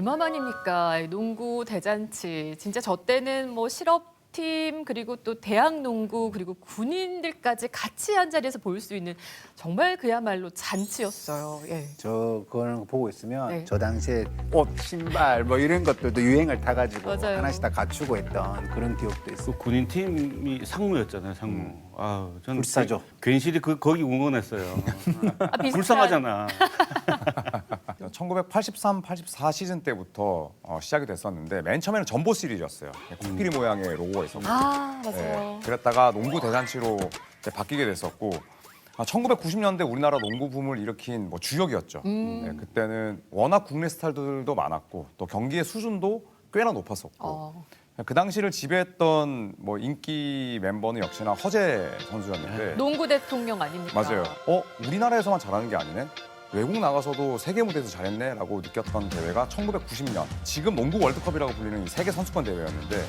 얼마만입니까? 농구 대잔치. 진짜 저 때는 뭐 실업팀 그리고 또 대학농구 그리고 군인들까지 같이 한 자리에서 볼 수 있는 정말 그야말로 잔치였어요. 예. 저 그걸 보고 있으면 네. 저 당시에 옷, 신발 뭐 이런 것들도 유행을 타가지고 맞아요. 하나씩 다 갖추고 했던 그런 기억도 있어요. 그 군인 팀이 상무였잖아요, 상무. 아, 저는 불사조. 괜시리 거기 응원했어요. 비슷한- 불쌍하잖아. 1983, 84 시즌 때부터 시작이 됐었는데 맨 처음에는 전보 시리즈였어요. 코끼리 모양의 로고가 있었고. 아, 맞아요. 네, 그랬다가 농구 대잔치로 이제 바뀌게 됐었고 1990년대 우리나라 농구 붐을 일으킨 뭐 주역이었죠. 네, 그때는 워낙 국내 스타들도 많았고 또 경기의 수준도 꽤나 높았었고 어. 그 당시를 지배했던 뭐 인기 멤버는 역시나 허재 선수였는데 농구 대통령 아닙니까? 맞아요. 우리나라에서만 잘하는 게 아니네. 외국 나가서도 세계 무대에서 잘했네라고 느꼈던 대회가 1990년 지금 농구 월드컵이라고 불리는 이 세계 선수권 대회였는데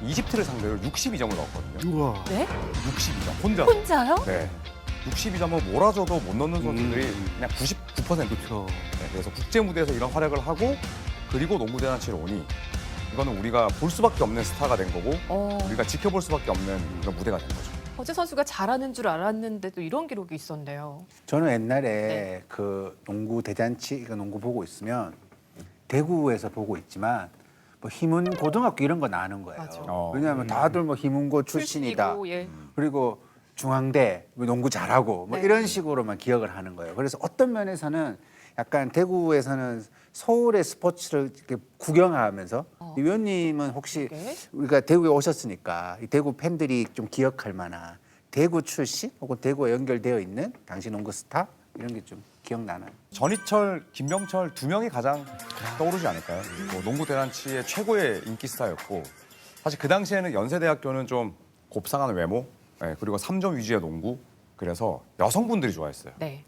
이집트를 상대로 62점을 넣었거든요. 우와. 네? 62점 혼자. 혼자요? 네. 62점을 몰아줘도 못 넣는 선수들이 그냥 99%. 그렇죠. 네, 그래서 국제 무대에서 이런 활약을 하고 그리고 농구 대잔치를 오니 이거는 우리가 볼 수밖에 없는 스타가 된 거고 우리가 지켜볼 수밖에 없는 그런 무대가 된 거죠. 허재 선수가 잘하는 줄 알았는데도 이런 기록이 있었네요. 저는 옛날에 네. 그 농구 대잔치, 그 농구 보고 있으면 대구에서 보고 있지만 뭐 희문 고등학교 이런 거 나는 거예요. 맞아. 왜냐하면 다들 뭐 희문고 출신이다. 출신이고, 예. 그리고 중앙대 뭐 농구 잘하고 뭐 네. 이런 식으로만 기억을 하는 거예요. 그래서 어떤 면에서는 약간 대구에서는 서울의 스포츠를 이렇게 구경하면서 이 위원님은 혹시 네. 우리가 대구에 오셨으니까 이 대구 팬들이 좀 기억할 만한 대구 출신 혹은 대구와 연결되어 있는 당시 농구 스타 이런 게 좀 기억나나요? 전희철, 김병철 두 명이 가장 떠오르지 않을까요? 뭐 농구 대잔치의 최고의 인기 스타였고 사실 그 당시에는 연세대학교는 좀 곱상한 외모 그리고 3점 위주의 농구 그래서 여성분들이 좋아했어요. 네.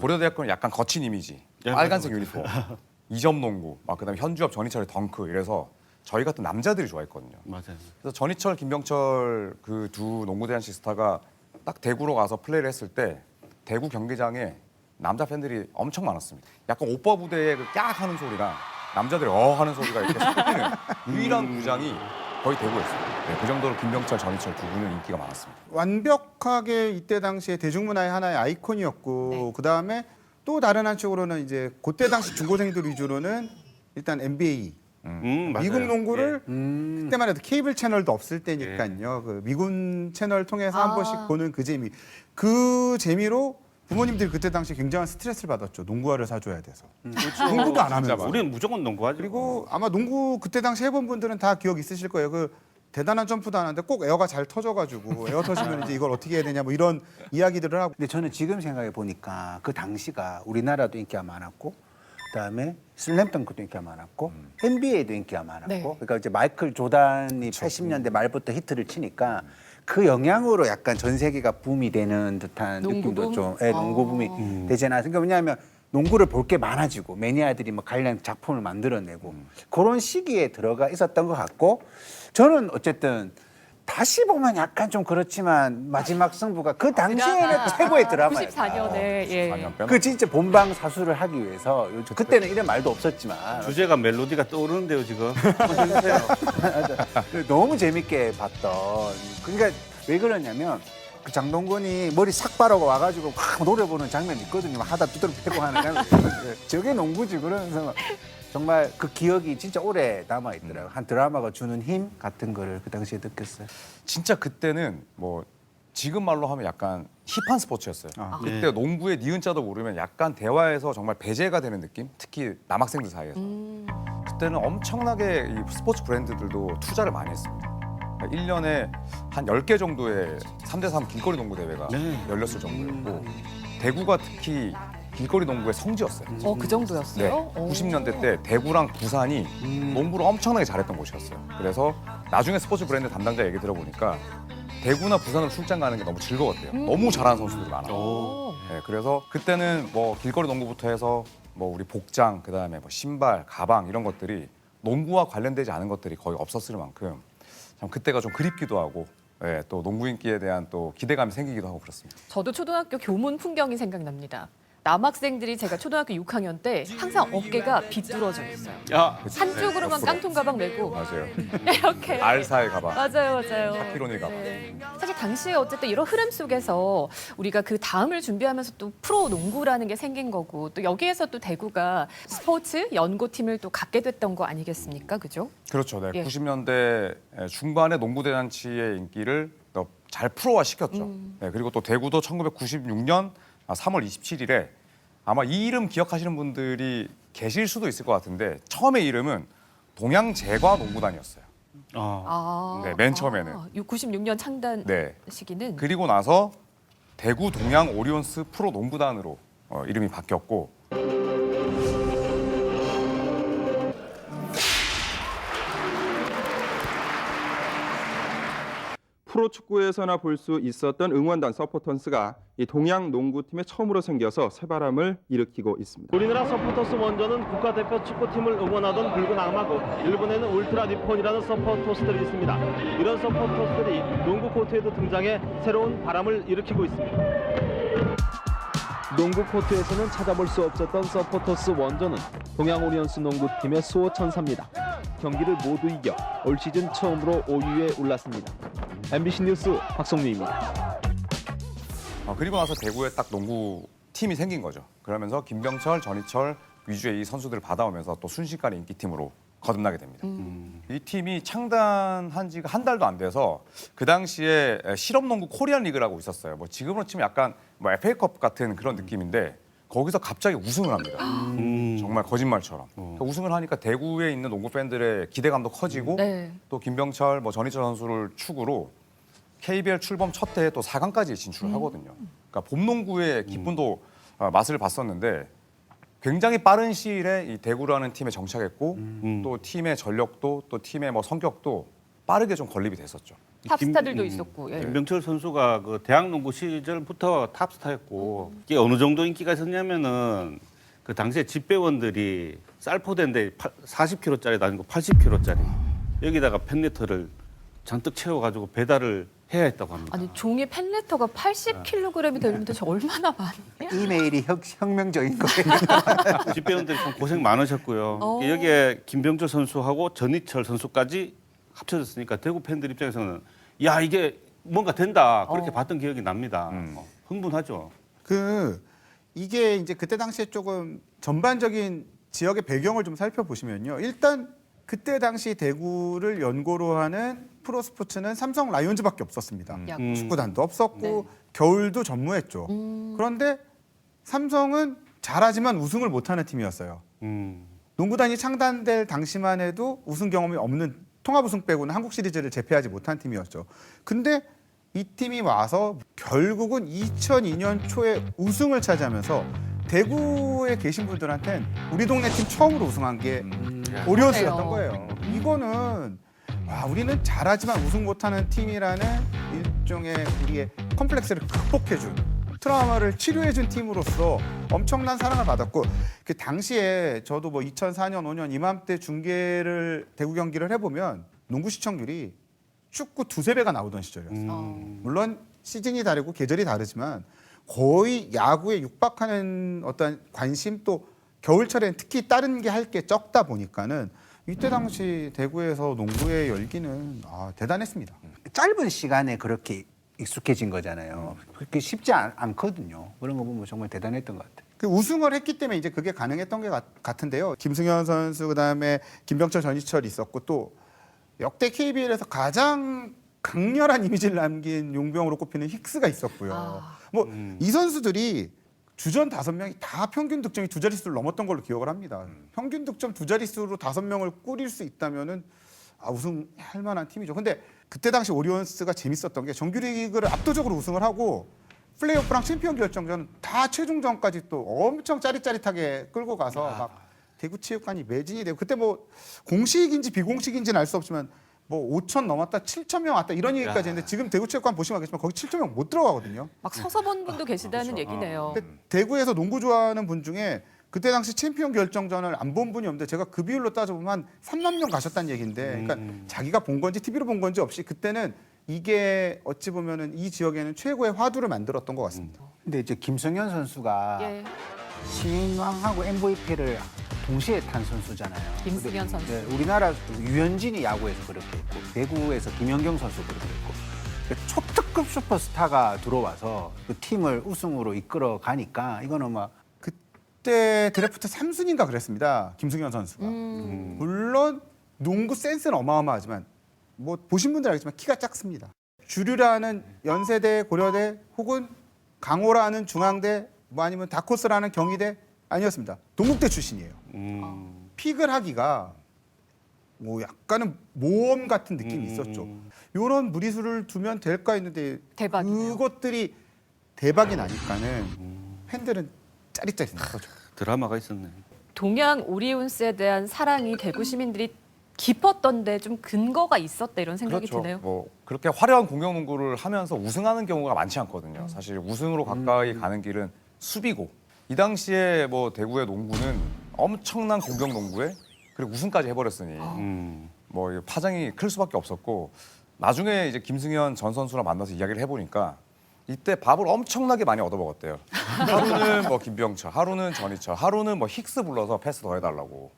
고려대학교는 약간 거친 이미지, 야, 빨간색 유니폼, 2점 농구, 그다음에 현주엽, 전희철의 덩크 이래서 저희 같은 남자들이 좋아했거든요. 맞아요. 그래서 전희철, 김병철 그 두 농구 대잔치 스타가 딱 대구로 가서 플레이를 했을 때 대구 경기장에 남자 팬들이 엄청 많았습니다. 약간 오빠 부대의 그 깍 하는 소리랑 남자들이 하는 소리가 이렇게 섞이는 유일한 구장이 거의 대구였어요. 네, 그 정도로 김병철, 전희철 두 분은 인기가 많았습니다. 완벽하게 이때 당시에 대중문화의 하나의 아이콘이었고 네. 그다음에 또 다른 한쪽으로는 이제 그때 당시 중고생들 위주로는 일단 NBA 맞아요. 미국 농구를 음. 그때만 해도 케이블 채널도 없을 때니까요. 그 미군 채널 통해서 한 번씩 보는 그 재미. 그 재미로 부모님들이 그때 당시 굉장한 스트레스를 받았죠. 농구화를 사줘야 돼서. 농구도 안 하면서. 우리는 무조건 농구하죠. 그리고 아마 농구 그때 당시 해본 분들은 다 기억 있으실 거예요. 그 대단한 점프도 하는데 꼭 에어가 잘 터져가지고 에어 터지면 이제 이걸 어떻게 해야 되냐 뭐 이런 이야기들을 하고. 근데 저는 지금 생각해 보니까 그 당시가 우리나라도 인기가 많았고 그다음에 슬램덩크도 인기가 많았고 NBA도 인기가 많았고 네. 그러니까 이제 마이클 조단이 80년대 말부터 히트를 치니까 그 영향으로 약간 전 세계가 붐이 되는 듯한 농구 느낌도 붐? 좀 농구 붐이 되지 않았을까. 그러니까 왜냐하면 농구를 볼 게 많아지고 매니아들이 뭐 관련 작품을 만들어내고 그런 시기에 들어가 있었던 것 같고 저는 어쨌든 다시 보면 약간 좀 그렇지만 마지막 승부가 그 당시에는 최고의 드라마였어요. 94년에 예. 4년 빼놓고. 그 진짜 본방 사수를 하기 위해서 그때는 이런 말도 없었지만 주제가 멜로디가 떠오르는데요, 지금. 한번 해주세요. 너무 재밌게 봤던. 그러니까 왜 그러냐면 그 장동건이 머리 싹 바르고 와가지고 막 노래 부르는 장면이 있거든요. 막 하다 두드러 패고 하는 저게 농구지 그러면서 정말 그 기억이 진짜 오래 남아 있더라고요. 한 드라마가 주는 힘 같은 거를 그 당시에 느꼈어요. 진짜 그때는 뭐 지금 말로 하면 약간 힙한 스포츠였어요. 그때 농구의 니은자도 모르면 약간 대화에서 정말 배제가 되는 느낌? 특히 남학생들 사이에서. 그때는 엄청나게 이 스포츠 브랜드들도 투자를 많이 했습니다. 1년에 한 10개 정도의 3대3 길거리 농구 대회가 열렸을 정도였고 대구가 특히 길거리 농구의 성지였어요. 그 정도였어요? 네, 90년대 때 대구랑 부산이 농구를 엄청나게 잘했던 곳이었어요. 그래서 나중에 스포츠 브랜드 담당자 얘기 들어보니까 대구나 부산으로 출장 가는 게 너무 즐거웠대요. 너무 잘하는 선수들이 많아요. 네, 그래서 그때는 뭐 길거리 농구부터 해서 뭐 우리 복장, 그다음에 뭐 신발, 가방 이런 것들이 농구와 관련되지 않은 것들이 거의 없었을 만큼 참 그때가 좀 그립기도 하고 또 농구 인기에 대한 또 기대감이 생기기도 하고 그렇습니다. 저도 초등학교 교문 풍경이 생각납니다. 남학생들이 제가 초등학교 6학년 때 항상 어깨가 비뚤어져 있어요. 야, 한쪽으로만 깡통 가방 메고 맞아요. 이렇게. 알사의 가방. 맞아요. 샤키로니 가방. 사실 당시에 어쨌든 이런 흐름 속에서 우리가 그 다음을 준비하면서 또 프로 농구라는 게 생긴 거고 또 여기에서 또 대구가 스포츠 연고팀을 또 갖게 됐던 거 아니겠습니까? 그죠? 그렇죠. 네. 예. 90년대 중반에 농구 대잔치의 인기를 더 잘 프로화 시켰죠. 네, 그리고 또 대구도 1996년 3월 27일에 아마 이 이름 기억하시는 분들이 계실 수도 있을 것 같은데 처음에 이름은 동양제과 농구단이었어요. 네, 맨 처음에는. 96년 창단 네. 시기는 그리고 나서 대구 동양 오리온스 프로 농구단으로 이름이 바뀌었고 프로축구에서나 볼 수 있었던 응원단 서포턴스가 이 동양 농구팀에 처음으로 생겨서 새바람을 일으키고 있습니다. 우리나라 서포터스 원조는 국가대표 축구팀을 응원하던 붉은 악마고 일본에는 울트라 니폰이라는 서포터스들이 있습니다. 이런 서포터스들이 농구 코트에도 등장해 새로운 바람을 일으키고 있습니다. 농구 코트에서는 찾아볼 수 없었던 서포터스 원조는 동양 오리온스 농구팀의 수호천사입니다. 경기를 모두 이겨 올 시즌 처음으로 5위에 올랐습니다. MBC 뉴스 박성민입니다. 그리고 나서 대구에 딱 농구 팀이 생긴 거죠. 그러면서 김병철, 전희철 위주의 이 선수들을 받아오면서 또 순식간에 인기팀으로 거듭나게 됩니다. 이 팀이 창단한 지가 한 달도 안 돼서 그 당시에 실업농구 코리안 리그라고 있었어요. 뭐 지금으로 치면 약간 뭐 FA컵 같은 그런 느낌인데 거기서 갑자기 우승을 합니다. 정말 거짓말처럼. 그러니까 우승을 하니까 대구에 있는 농구 팬들의 기대감도 커지고 네. 또 김병철, 뭐 전희철 선수를 축으로 KBL 출범 첫 해에 또 4강까지 진출을 하거든요. 그러니까 봄농구의 기쁨도 맛을 봤었는데 굉장히 빠른 시일에 이 대구라는 팀에 정착했고 또 팀의 전력도 또 팀의 뭐 성격도 빠르게 좀 건립이 됐었죠. 탑스타들도 있었고. 예. 김병철 선수가 그 대학농구 시절부터 탑스타였고 이게 어느 정도 인기가 있었냐면은 그 당시에 집배원들이 쌀포대인데 40kg짜리도 아니고 80kg짜리 여기다가 팬레터를 잔뜩 채워가지고 배달을 해야 했다고 합니다. 아니 종이 팬레터가 80kg이 되면 도대체 얼마나 많냐? 이메일이 혁명적인 거예요. 집배원들이 참 고생 많으셨고요. 오. 여기에 김병철 선수하고 전희철 선수까지 합쳐졌으니까 대구 팬들 입장에서는 야 이게 뭔가 된다 그렇게 봤던 기억이 납니다. 흥분하죠. 이게 이제 그때 당시에 조금 전반적인 지역의 배경을 좀 살펴보시면요. 일단 그때 당시 대구를 연고로 하는 프로 스포츠는 삼성 라이온즈밖에 없었습니다. 야구. 축구단도 없었고 네. 겨울도 전무했죠. 그런데 삼성은 잘하지만 우승을 못하는 팀이었어요. 농구단이 창단될 당시만 해도 우승 경험이 없는 통합 우승 빼고는 한국 시리즈를 제패하지 못한 팀이었죠. 근데 이 팀이 와서 결국은 2002년 초에 우승을 차지하면서 대구에 계신 분들한테는 우리 동네 팀 처음으로 우승한 게 오리온스였던 거예요. 이거는 와, 우리는 잘하지만 우승 못하는 팀이라는 일종의 우리의 컴플렉스를 극복해준 트라우마를 치료해준 팀으로서 엄청난 사랑을 받았고 그 당시에 저도 뭐 2004년, 5년 이맘때 중계를 대구 경기를 해보면 농구 시청률이 축구 2~3배가 나오던 시절이었어요. 물론 시즌이 다르고 계절이 다르지만 거의 야구에 육박하는 어떤 관심 또 겨울철엔 특히 다른 게 할 게 적다 보니까는 이때 당시 대구에서 농구의 열기는 대단했습니다. 짧은 시간에 그렇게 익숙해진 거잖아요. 그렇게 쉽지 않거든요. 그런 거 보면 정말 대단했던 것 같아요. 그 우승을 했기 때문에 이제 그게 가능했던 게 같은데요. 김승현 선수 그다음에 김병철, 전희철 있었고 또 역대 KBL에서 가장 강렬한 이미지를 남긴 용병으로 꼽히는 힉스가 있었고요. 뭐 이 선수들이 주전 5명이 다 평균 득점이 2자릿수를 넘었던 걸로 기억을 합니다. 평균 득점 2자릿수로 5명을 꾸릴 수 있다면은 우승할 만한 팀이죠. 근데 그때 당시 오리온스가 재밌었던 게 정규리그를 압도적으로 우승을 하고 플레이오프랑 챔피언 결정전 다 최종전까지 또 엄청 짜릿짜릿하게 끌고 가서 막 대구체육관이 매진이 되고 그때 뭐 공식인지 비공식인지는 알 수 없지만 뭐 5천 넘었다, 7천 명 왔다 이런 얘기까지 했는데 지금 대구체육관 보시면 알겠지만 거기 7천 명 못 들어가거든요. 막 서서 본 분도 계시다는 그렇죠. 얘기네요. 근데 대구에서 농구 좋아하는 분 중에 그때 당시 챔피언 결정전을 안 본 분이 없는데 제가 그 비율로 따져보면 한 3만 명 가셨다는 얘기인데 그러니까 자기가 본 건지 TV로 본 건지 없이 그때는 이게 어찌 보면은 이 지역에는 최고의 화두를 만들었던 것 같습니다. 근데 이제 김성현 선수가 예. 신인왕하고 MVP를 동시에 탄 선수잖아요. 김승현 근데, 선수. 네, 우리나라 유현진이 야구에서 그렇게 했고 배구에서 김연경 선수 그렇게 했고 그러니까 초특급 슈퍼스타가 들어와서 그 팀을 우승으로 이끌어 가니까 이거는 막 그때 드래프트 3순위인가 그랬습니다. 김승현 선수가. 물론 농구 센스는 어마어마하지만 뭐 보신 분들 알겠지만 키가 작습니다. 주류라는 연세대, 고려대 혹은 강호라는 중앙대 뭐 아니면 다코스라는 경희대 아니었습니다. 동국대 출신이에요. 픽을 하기가 뭐 약간은 모험 같은 느낌이 있었죠. 이런 무리수를 두면 될까 했는데 대박이네요. 그것들이 대박이 나니까는 팬들은 짜릿짜릿한 거죠. 드라마가 있었네. 동양 오리온스에 대한 사랑이 대구 시민들이 깊었던데 좀 근거가 있었다 이런 생각이 드네요. 뭐 그렇게 화려한 공격 농구를 하면서 우승하는 경우가 많지 않거든요. 사실 우승으로 가까이 가는 길은 수비고 이 당시에 뭐 대구의 농구는 엄청난 공격 농구에 그리고 우승까지 해버렸으니 뭐 이게 파장이 클 수밖에 없었고 나중에 이제 김승현 전 선수랑 만나서 이야기를 해보니까 이때 밥을 엄청나게 많이 얻어먹었대요. 하루는 뭐 김병철, 하루는 전희철, 하루는 뭐 힉스 불러서 패스 더 해달라고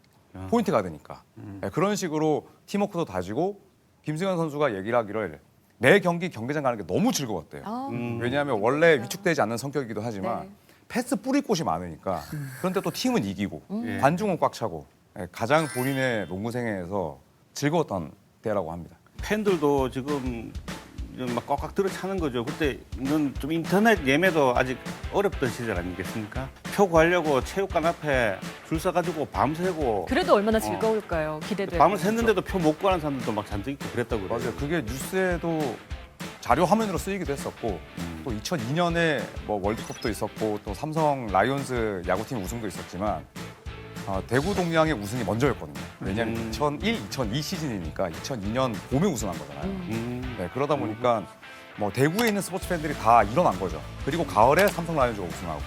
포인트가 되니까 네, 그런 식으로 팀워크도 다지고 김승현 선수가 얘기를 하기를 매 경기 경기장 가는 게 너무 즐거웠대요. 왜냐하면 원래 위축되지 않는 성격이기도 하지만 네. 패스 뿌릴 곳이 많으니까 그런데 또 팀은 이기고 예. 관중은 꽉 차고 네, 가장 본인의 농구 생애에서 즐거웠던 때라고 합니다. 팬들도 지금 막 꽉꽉 들어차는 거죠. 그때는 좀 인터넷 예매도 아직 어렵던 시절 아니겠습니까? 표 구하려고 체육관 앞에 줄 서가지고 밤새고 그래도 얼마나 즐거울까요? 기대되고. 밤을 샜는데도 표 못 구하는 사람들도 막 잔뜩 있고 그랬다고 그래요. 맞아요. 그게 뉴스에도 자료 화면으로 쓰이기도 했었고 또 2002년에 뭐 월드컵도 있었고 또 삼성 라이온즈 야구팀 우승도 있었지만 대구 동양의 우승이 먼저였거든요. 왜냐하면 2001, 2002 시즌이니까 2002년 봄에 우승한 거잖아요. 네, 그러다 보니까 뭐 대구에 있는 스포츠 팬들이 다 일어난 거죠. 그리고 가을에 삼성 라이온즈가 우승하고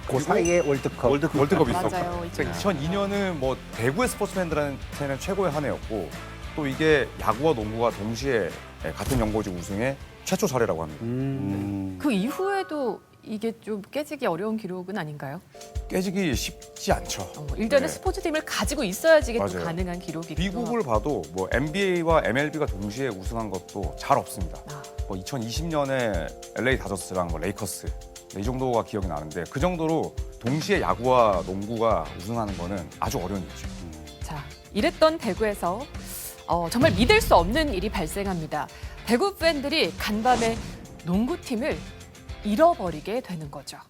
그 사이에 월드컵. 월드컵이 있었고. 맞아요. 그러니까 2002년은 뭐 대구의 스포츠 팬들한테는 최고의 한 해였고 또 이게 야구와 농구가 동시에 같은 연고지 우승의 최초 사례라고 합니다. 그 이후에도 이게 좀 깨지기 어려운 기록은 아닌가요? 깨지기 쉽지 않죠. 일단은 네. 스포츠팀을 가지고 있어야지 이게 또 맞아요. 가능한 기록이기도 미국을 하고. 봐도 뭐 NBA와 MLB가 동시에 우승한 것도 잘 없습니다. 뭐 2020년에 LA 다저스랑 뭐 레이커스 이 정도가 기억이 나는데 그 정도로 동시에 야구와 농구가 우승하는 거는 아주 어려운 일이죠. 자, 이랬던 대구에서 정말 믿을 수 없는 일이 발생합니다. 대구 팬들이 간밤에 농구팀을 잃어버리게 되는 거죠.